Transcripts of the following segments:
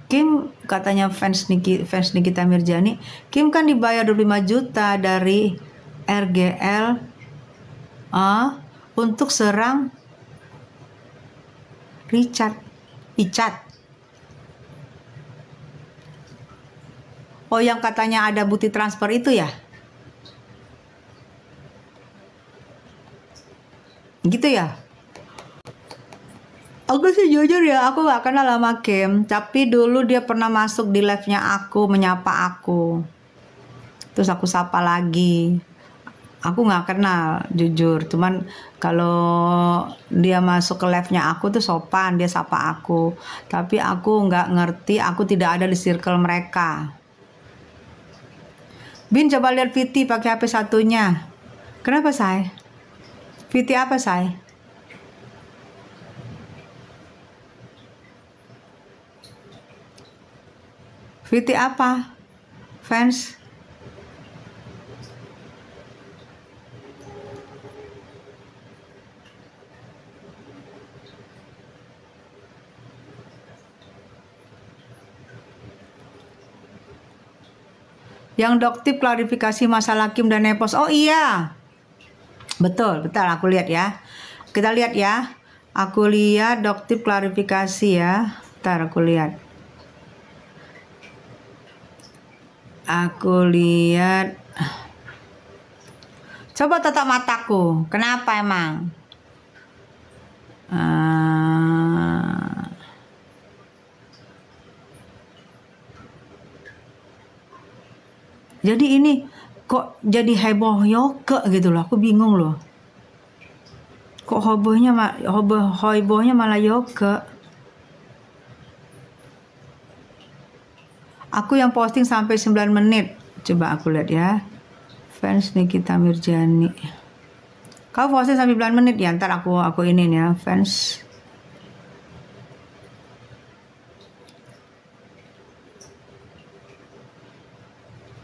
Kim katanya fans Nikita Mirzani, Kim kan dibayar 25 juta dari RGL untuk serang Icat. Oh, yang katanya ada bukti transfer itu ya? Gitu ya? Aku sih jujur ya, aku gak kenal sama Kim. Tapi dulu dia pernah masuk di live-nya aku, menyapa aku. Terus aku sapa lagi. Aku gak kenal, jujur. Cuman kalau dia masuk ke live-nya aku tuh sopan, dia sapa aku. Tapi aku gak ngerti, aku tidak ada di circle mereka. Bin, coba lihat Viti pakai HP satunya. Kenapa, Say? Viti apa, Say? Viti apa? Fans? Yang Doktip klarifikasi masalah Kim dan Nepos. Oh iya. Betul, aku lihat ya. Kita lihat ya. Aku lihat Doktip klarifikasi ya. Ntar aku lihat. Aku lihat. Coba tatap mataku. Kenapa emang? Jadi ini kok jadi heboh Yoke gitu loh. Aku bingung loh. Kok hebohnya malah Yoke. Aku yang posting sampai 9 menit. Coba aku lihat ya. Fans Nikita Mirzani. Kau posting sampai 9 menit ya. Ntar aku ini ya. Fans.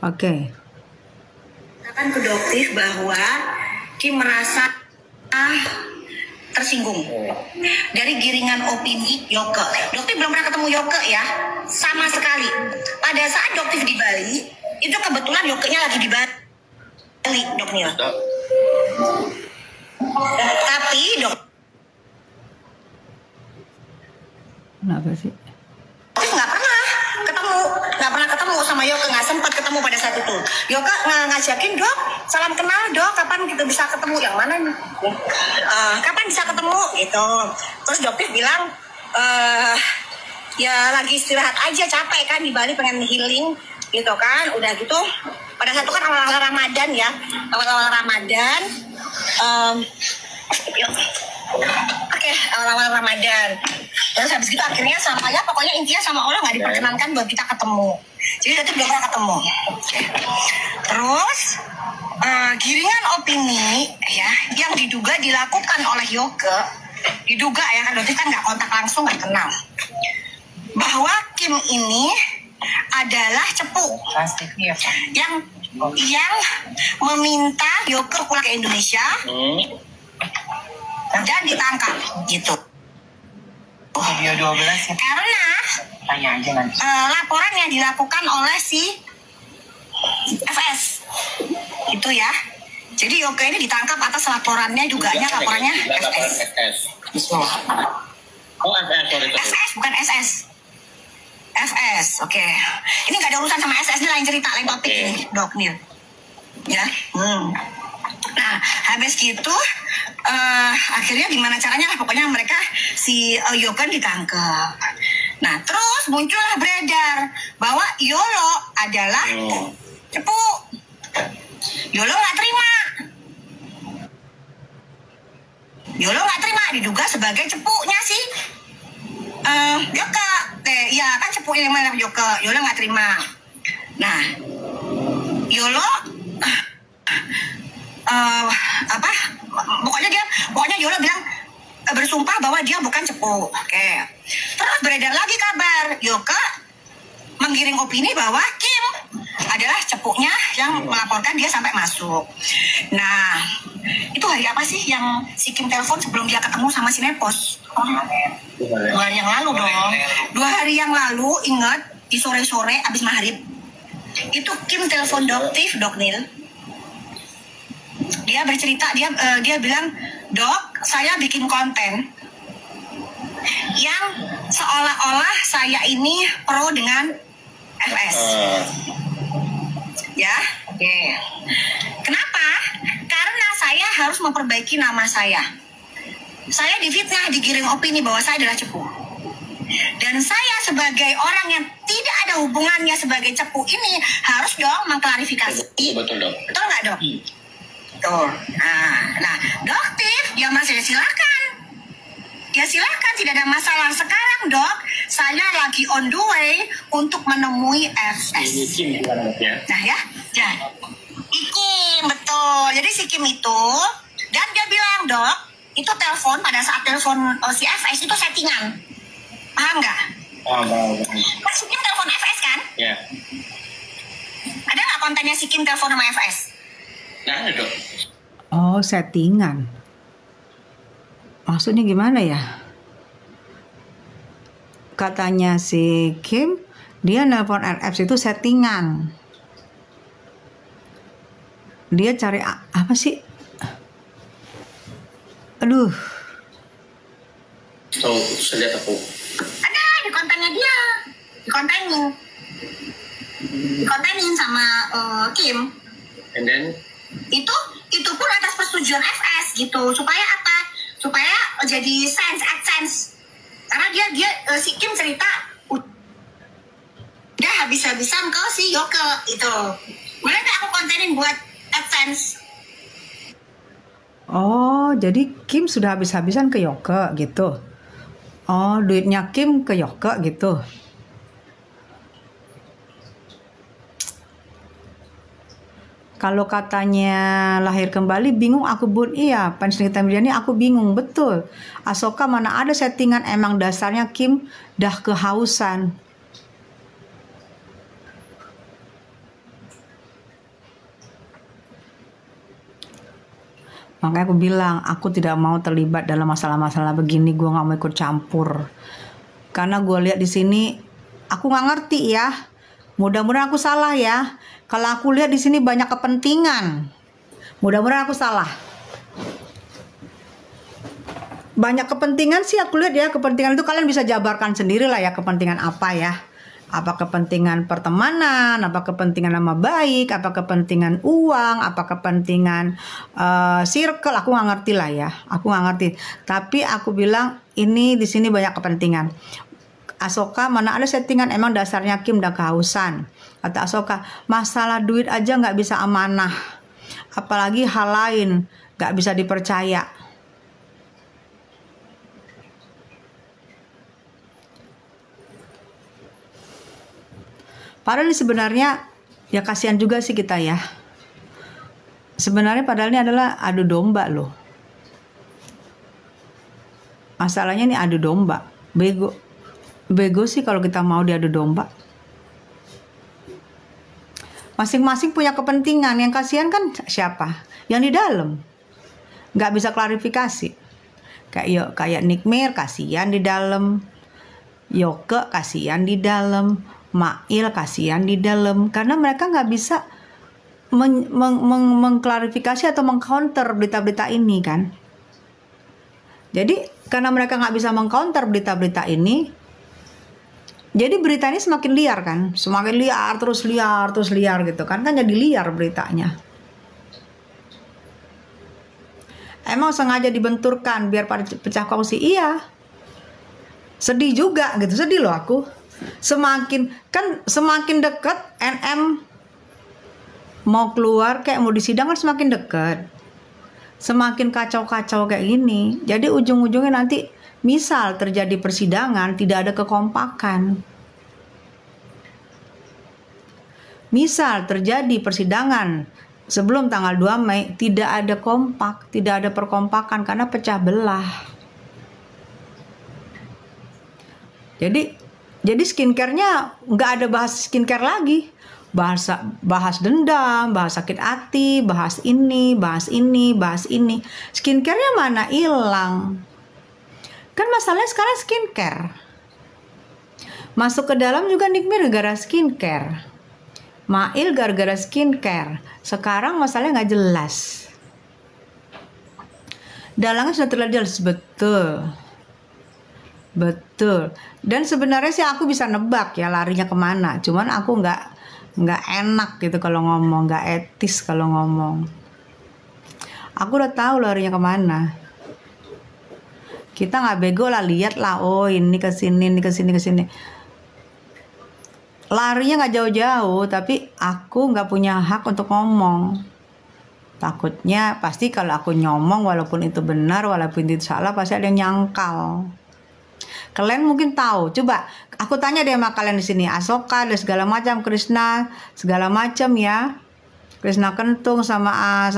Oke. Akan kedoktif bahwa Kim merasa tersinggung dari giringan opini Yoke. Doktif belum pernah ketemu Yoke ya, sama sekali. Pada saat Doktif di Bali, itu kebetulan Yoke-nya lagi di Bali, Doknya. Tapi Kenapa sih? Doktif nggak pernah ketemu sama Yoke, nggak sempat ketemu pada saat itu. Yoke ngajakin, Dok, salam kenal Dok, kapan kita bisa ketemu? Yang mana nih? Kapan bisa ketemu? Gitu. Terus Doktif bilang, ya lagi istirahat aja, capek kan di Bali, pengen healing gitu kan. Udah gitu, pada saat itu kan awal-awal Ramadan ya, awal-awal Ramadan. Awal-awal Ramadan. Terus habis itu akhirnya sama ya, pokoknya intinya sama Allah nggak diperkenankan buat kita ketemu. Jadi itu belum pernah ketemu. Terus giringan opini ya yang diduga dilakukan oleh Yoke, diduga ya kan, berarti kan nggak kontak langsung, nggak kenal, bahwa Kim ini adalah cepu yang meminta Yoke pulang ke Indonesia dan ditangkap gitu. Video 12 ya. Karena Tanya aja nanti. Laporan yang dilakukan oleh si FS itu ya. Jadi Yoke ini ditangkap atas laporannya, laporannya FS. Oh, FS, sorry. FS bukan SS. FS, oke. Ini nggak ada urusan sama SS, ini lain cerita, lain topik ini, Dok Nil. Ya. Nah, habis gitu akhirnya gimana caranya lah, pokoknya mereka si Yoke ditangkap. Nah, terus muncullah beredar bahwa Yolo adalah cepu. Yolo nggak terima. Yolo nggak terima, diduga sebagai cepunya sih Yoke. Ya kan cepunya yang mana Yoke. Yolo nggak terima. Nah, Yolo pokoknya Yolo bilang bersumpah bahwa dia bukan cepu. Oke. Terus beredar lagi kabar Yoke menggiring opini bahwa Kim adalah cepuknya yang melaporkan dia sampai masuk. Nah, itu hari apa sih yang si Kim telepon sebelum dia ketemu sama si Nepos? 2 hari yang lalu dong. 2 hari yang lalu, ingat, di sore-sore abis maghrib. Itu Kim telepon Dok Nil. Dia bercerita, dia bilang, "Dok, saya bikin konten yang seolah-olah saya ini pro dengan FS." Ya, oke. Kenapa? Karena saya harus memperbaiki nama saya. Saya difitnah, digiring opini bahwa saya adalah cepu. Dan saya sebagai orang yang tidak ada hubungannya sebagai cepu ini harus dong mengklarifikasi. Betul dok. Betul nggak dok? Tuh. Nah, Dok Tif, ya Mas ya silakan. Ya silakan, tidak ada masalah. Sekarang dok, saya lagi on the way untuk menemui FS. Nah ya, Kim betul. Jadi si Kim itu, dan dia bilang dok, itu telepon pada saat telepon si FS itu settingan. Paham nggak? Mas si Kim telepon FS kan? Ya. Ada nggak kontennya si Kim telepon sama FS? Nah, ada dok. Oh, settingan. Maksudnya gimana ya? Katanya si Kim, dia nelpon RF itu settingan. Dia cari apa sih? Aduh. Tahu, saya lihat aku. Ada di kontennya dia, dikontenin sama Kim. And then? Itu pun atas persetujuan FS gitu. Supaya apa? Supaya jadi AdSense. Karena dia si Kim cerita udah habis-habisan ke si Yoke itu. Boleh nggak aku kontenin buat AdSense? Oh, jadi Kim sudah habis-habisan ke Yoke gitu. Oh, duitnya Kim ke Yoke gitu. Kalau katanya lahir kembali, bingung aku Bun. Iya, fans Nikita Mirzani aku bingung, betul. Asoka mana ada settingan, emang dasarnya Kim dah kehausan. Makanya aku bilang, aku tidak mau terlibat dalam masalah-masalah begini, gue gak mau ikut campur. Karena gue lihat di sini, aku gak ngerti ya. Mudah-mudahan aku salah ya. Kalau aku lihat di sini banyak kepentingan. Mudah-mudahan aku salah. Banyak kepentingan sih aku lihat ya. Kepentingan itu kalian bisa jabarkan sendiri lah ya. Kepentingan apa ya. Apa kepentingan pertemanan, apa kepentingan nama baik, apa kepentingan uang, apa kepentingan circle. Aku nggak ngerti lah ya. Aku nggak ngerti. Tapi aku bilang ini di sini banyak kepentingan. Asoka mana ada settingan, emang dasarnya Kim udah kehausan. Kata Asoka, masalah duit aja nggak bisa amanah, apalagi hal lain nggak bisa dipercaya. Padahal ini sebenarnya ya kasihan juga sih kita ya. Sebenarnya padahal ini adalah adu domba loh. Masalahnya ini adu domba. Bego sih kalau kita mau diadu domba. Masing-masing punya kepentingan. Yang kasihan kan siapa? Yang di dalam. Nggak bisa klarifikasi. Kayak Nick Mir kasihan di dalam. Yoke kasihan di dalam. Mail kasihan di dalam. Karena mereka nggak bisa mengklarifikasi atau mengcounter berita-berita ini kan. Jadi karena mereka nggak bisa mengcounter berita-berita ini, jadi berita ini semakin liar kan, semakin liar terus liar gitu kan jadi liar beritanya. Emang sengaja dibenturkan biar pada pecah kongsi, iya. Sedih juga gitu, sedih loh aku. Semakin dekat NM mau keluar kayak mau disidang kan semakin dekat. Semakin kacau-kacau kayak gini. Jadi ujung-ujungnya nanti misal terjadi persidangan tidak ada kekompakan. Misal terjadi persidangan sebelum tanggal 2 Mei tidak ada kompak, tidak ada perkompakan karena pecah belah. Jadi skincare-nya nggak ada bahas skincare lagi. bahas dendam, bahas sakit hati, bahas ini, bahas ini, bahas ini. Skincare-nya mana? Hilang. Kan masalahnya sekarang skincare. Masuk ke dalam juga Nikmir gara-gara skincare. Mail gara-gara skincare. Sekarang masalahnya nggak jelas. Dalangnya sudah terlalu jelas, betul. Betul. Dan sebenarnya sih aku bisa nebak ya larinya kemana. Cuman aku nggak enak gitu kalau ngomong, nggak etis kalau ngomong. Aku udah tahu larinya kemana. Kita nggak bego lah, lihat lah, oh ini kesini, ini kesini, kesini. Larinya nggak jauh-jauh, tapi aku nggak punya hak untuk ngomong. Takutnya pasti kalau aku nyomong, walaupun itu benar, walaupun itu salah, pasti ada yang nyangkal. Kalian mungkin tahu, coba aku tanya deh sama kalian di sini, Asoka dan segala macam, Krishna segala macam ya, Krishna Kentung sama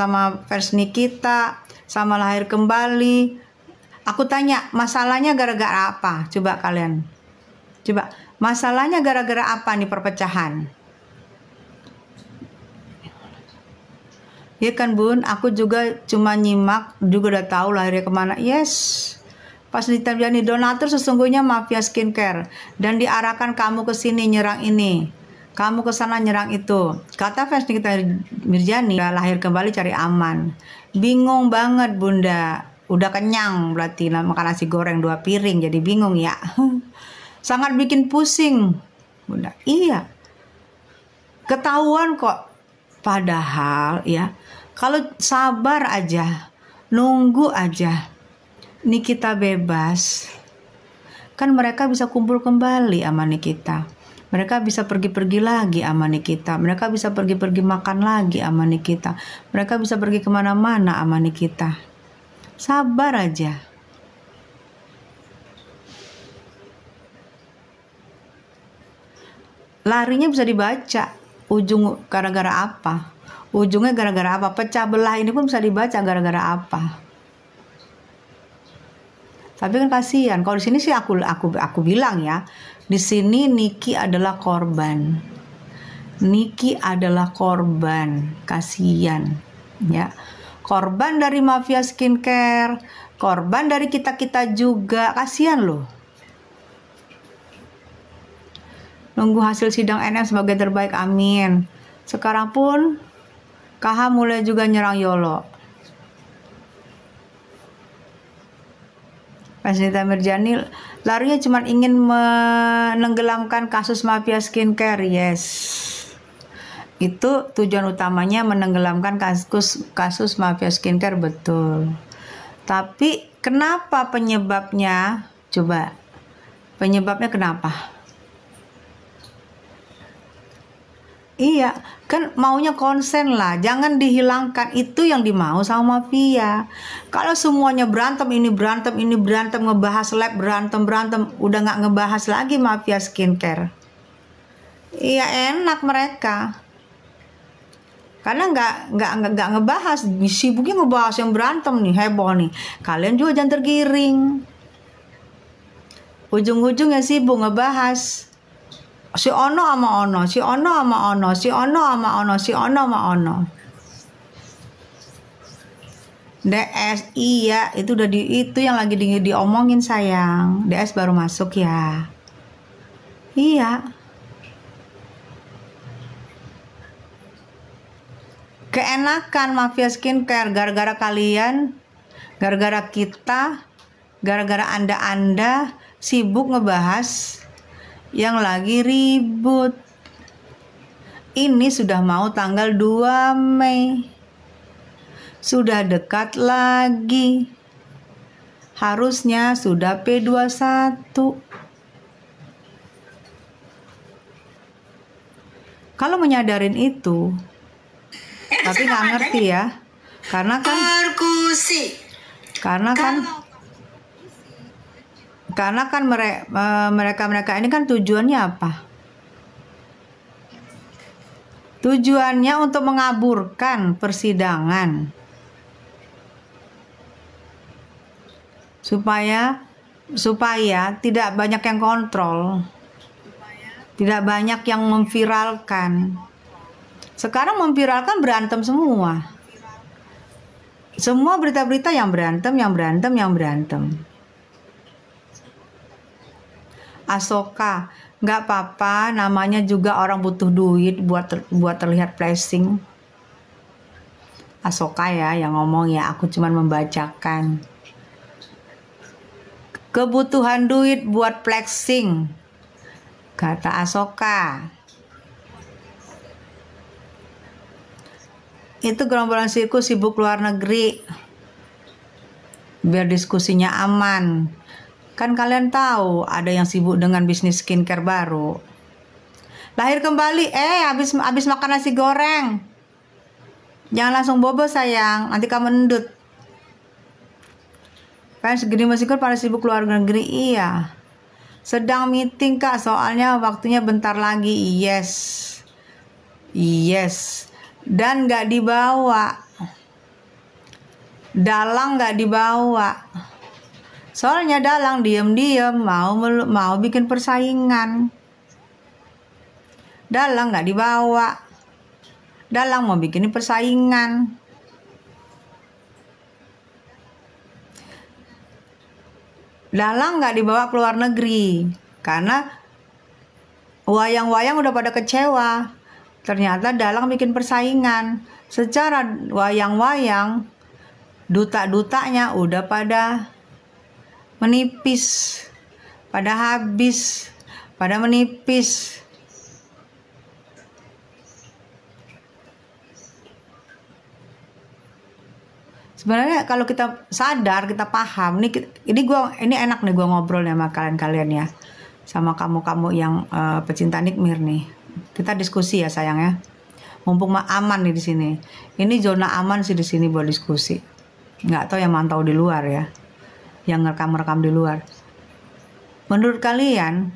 vers Nikita sama Lahir Kembali. Aku tanya masalahnya gara-gara apa? Coba kalian, coba masalahnya gara-gara apa nih perpecahan? Ya kan Bun, aku juga cuma nyimak, juga udah tahu lahirnya kemana. Yes. Pas ditemani donatur sesungguhnya mafia skincare dan diarahkan kamu ke sini nyerang ini, kamu ke sana nyerang itu. Kata fans Nikita Mirjani, lahir kembali cari aman. Bingung banget Bunda. Udah kenyang berarti makan nasi goreng 2 piring jadi bingung ya. Sangat bikin pusing Bunda. Iya. Ketahuan kok. Padahal ya, kalau sabar aja, nunggu aja. Nikita bebas, kan mereka bisa kumpul kembali sama Nikita. Mereka bisa pergi-pergi lagi sama Nikita. Mereka bisa pergi-pergi makan lagi sama Nikita. Mereka bisa pergi kemana-mana sama Nikita. Sabar aja. Larinya bisa dibaca. Ujung gara-gara apa? Ujungnya gara-gara apa? Pecah belah ini pun bisa dibaca gara-gara apa? Tapi kan kasihan. Kalau di sini sih aku bilang ya, di sini Niki adalah korban. Niki adalah korban, kasihan ya. Korban dari mafia skincare, korban dari kita-kita juga, kasihan loh. Nunggu hasil sidang NM sebagai terbaik, amin. Sekarang pun KH mulai juga nyerang Yolo. Nikita Mirjani larinya cuma ingin menenggelamkan kasus mafia skincare. Yes, itu tujuan utamanya, menenggelamkan kasus mafia skincare, betul. Tapi kenapa penyebabnya? Coba penyebabnya kenapa? Iya, kan maunya konsen lah, jangan dihilangkan, itu yang dimau sama mafia. Kalau semuanya berantem, ini berantem, ngebahas lab berantem, udah nggak ngebahas lagi mafia skincare. Iya enak mereka, karena nggak ngebahas, sibuknya ngebahas yang berantem nih, heboh nih. Kalian juga jangan tergiring, ujung-ujungnya sibuk ngebahas si ono sama ono, si ono sama ono, si ono sama ono, si ono sama ono. DS iya, itu udah itu yang lagi diomongin sayang. DS baru masuk ya. Iya. Keenakan mafia skincare gara-gara kalian, gara-gara kita, gara-gara Anda sibuk ngebahas yang lagi ribut. Ini sudah mau tanggal 2 Mei. Sudah dekat lagi. Harusnya sudah P21. Kalau menyadarin itu, tapi nggak ngerti ya. Karena kan mereka ini kan tujuannya apa? Tujuannya untuk mengaburkan persidangan supaya tidak banyak yang kontrol, tidak banyak yang memviralkan. Sekarang memviralkan berantem semua. Semua berita-berita yang berantem. Asoka, nggak apa-apa, namanya juga orang butuh duit buat terlihat flexing. Asoka ya yang ngomong ya, aku cuman membacakan. Kebutuhan duit buat flexing, kata Asoka. Itu gerombolan sirkus sibuk luar negeri biar diskusinya aman. Kan kalian tahu ada yang sibuk dengan bisnis skincare baru. Lahir kembali, habis makan nasi goreng. Jangan langsung bobo sayang, nanti kamu endut. Kan segini masih pada sibuk luar negeri. Iya. Sedang meeting kak, soalnya waktunya bentar lagi. Yes. Dan gak dibawa. Dalang gak dibawa. Soalnya Dalang diem-diem mau bikin persaingan. Dalang gak dibawa. Dalang mau bikin persaingan. Dalang gak dibawa ke luar negeri karena wayang-wayang udah pada kecewa. Ternyata Dalang bikin persaingan. Secara wayang-wayang duta-dutanya udah pada menipis, pada habis, pada menipis. Sebenarnya kalau kita sadar, kita paham, ini enak nih gua ngobrol sama kalian ya, sama kamu yang pecinta Nikmir nih. Kita diskusi ya sayang ya. Mumpung aman nih di sini. Ini zona aman sih di sini buat diskusi. Nggak tahu yang mantau di luar ya, yang ngerekam di luar. Menurut kalian,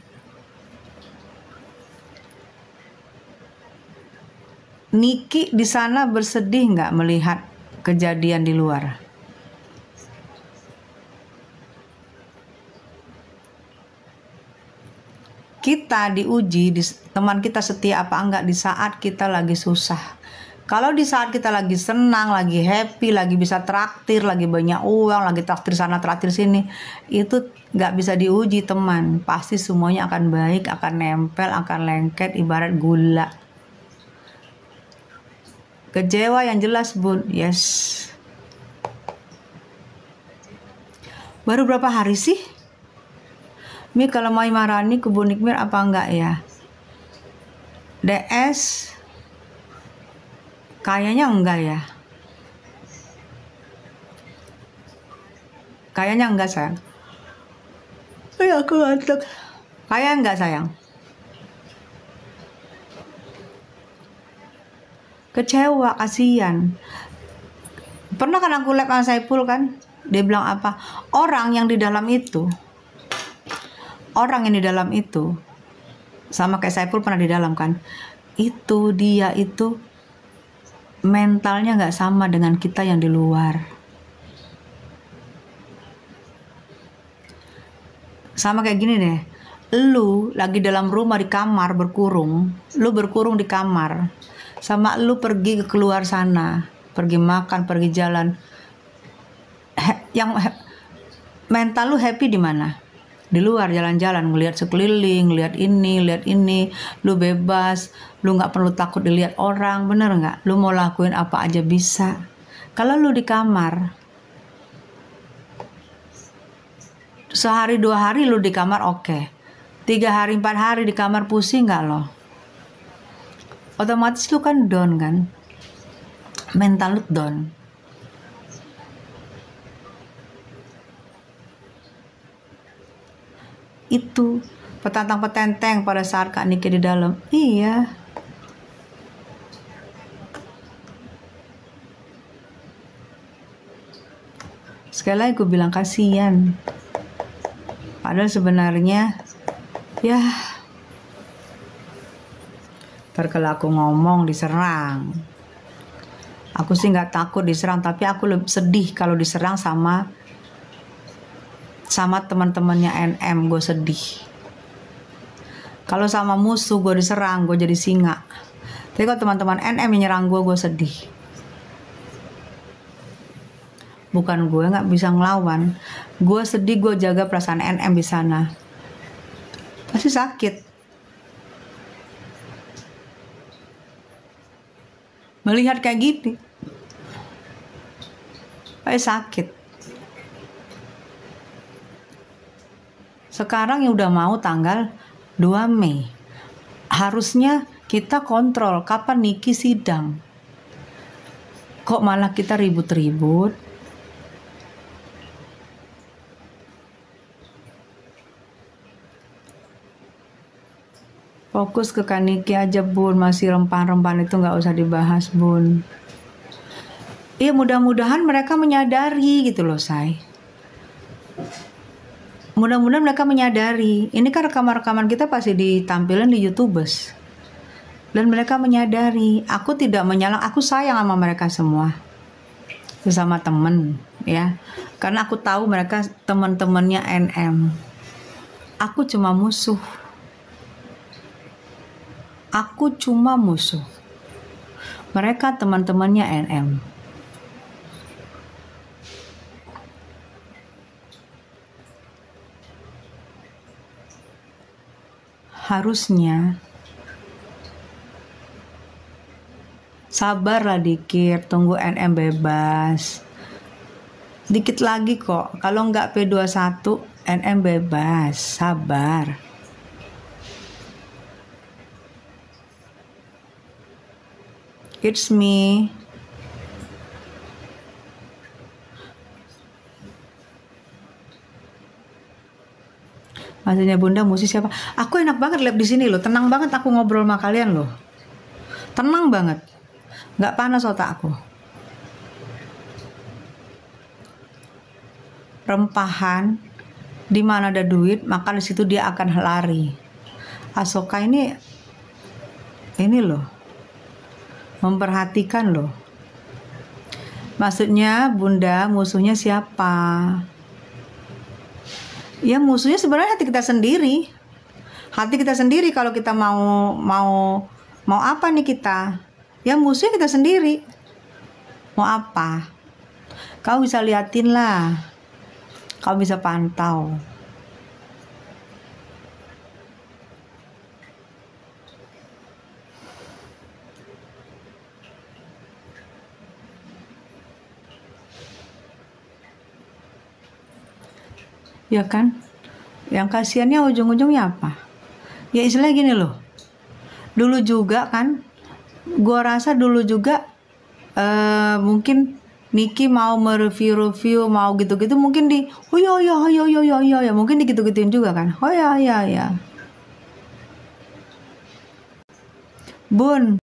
Niki di sana bersedih nggak melihat kejadian di luar? Kita diuji, teman kita setia apa enggak di saat kita lagi susah. Kalau di saat kita lagi senang, lagi happy, lagi bisa traktir, lagi banyak uang, lagi traktir sana traktir sini, itu nggak bisa diuji teman. Pasti semuanya akan baik, akan nempel, akan lengket, ibarat gula. Kecewa yang jelas bun, yes. Baru berapa hari sih? Mi kalau mau marani ke Bu Nikmir apa enggak ya? DS kayaknya enggak ya. Kayaknya enggak sayang. Aku ngantuk. Kayaknya enggak sayang. Kecewa, kasihan. Pernah kan aku live sama Saipul kan? Dia bilang apa? Orang yang di dalam itu sama kayak Saipul pernah di dalam kan? Dia itu mentalnya nggak sama dengan kita yang di luar. Sama kayak gini deh. Lu lagi dalam rumah di kamar berkurung. Lu berkurung di kamar. Sama lu pergi ke keluar sana, pergi makan, pergi jalan. Yang mental lu happy di mana? Di luar jalan-jalan, ngelihat sekeliling, lihat ini, lu bebas, lu nggak perlu takut dilihat orang, bener nggak? Lu mau lakuin apa aja bisa. Kalau lu di kamar, sehari 2 hari lu di kamar oke. 3 hari 4 hari di kamar pusing nggak lo? Otomatis lu kan down kan, mental lu down. Itu petantang-petenteng pada saat Kak Niki di dalam. Iya. Sekali lagi gue bilang kasihan. Padahal sebenarnya ya, ntar kalau aku ngomong diserang. Aku sih nggak takut diserang, tapi aku lebih sedih kalau diserang sama teman-temannya NM. Gue sedih. Kalau sama musuh gue diserang, gue jadi singa. Tapi kalau teman-teman NM yang nyerang gue sedih. Bukan gue nggak bisa ngelawan, gue sedih, gue jaga perasaan NM di sana. Pasti sakit. Melihat kayak gini, pasti sakit. Sekarang yang udah mau tanggal 2 Mei. Harusnya kita kontrol kapan Niki sidang. Kok malah kita ribut-ribut? Fokus ke Kaniki aja bun, masih rempah-rempah itu nggak usah dibahas bun. Iya mudah-mudahan mereka menyadari gitu loh say. Mudah-mudahan mereka menyadari. Ini kan rekaman-rekaman kita pasti ditampilkan di YouTubers. Dan mereka menyadari, aku tidak menyalang, aku sayang sama mereka semua. Sesama temen ya. Karena aku tahu mereka teman-temannya NM. Aku cuma musuh. Aku cuma musuh. Mereka teman-temannya NM. Harusnya sabarlah dikit, tunggu NM bebas. Dikit lagi kok, kalau nggak P21 NM bebas, sabar. It's me. Maksudnya bunda musisi siapa? Aku enak banget live di sini loh, tenang banget aku ngobrol sama kalian loh, tenang banget, nggak panas otak aku. Rempahan, di mana ada duit maka di situ dia akan lari. Asoka ini loh, memperhatikan loh. Maksudnya bunda musuhnya siapa? Ya musuhnya sebenarnya hati kita sendiri. Hati kita sendiri kalau kita mau apa nih kita? Ya musuhnya kita sendiri. Mau apa? Kau bisa liatin lah. Kau bisa pantau. Ya kan? Yang kasihannya ujung-ujungnya apa? Ya istilahnya gini loh. Dulu juga kan, gua rasa dulu juga mungkin Niki mau mereview mau gitu-gitu mungkin oh ya mungkin digitu-gituin juga kan. Oh ya. Bun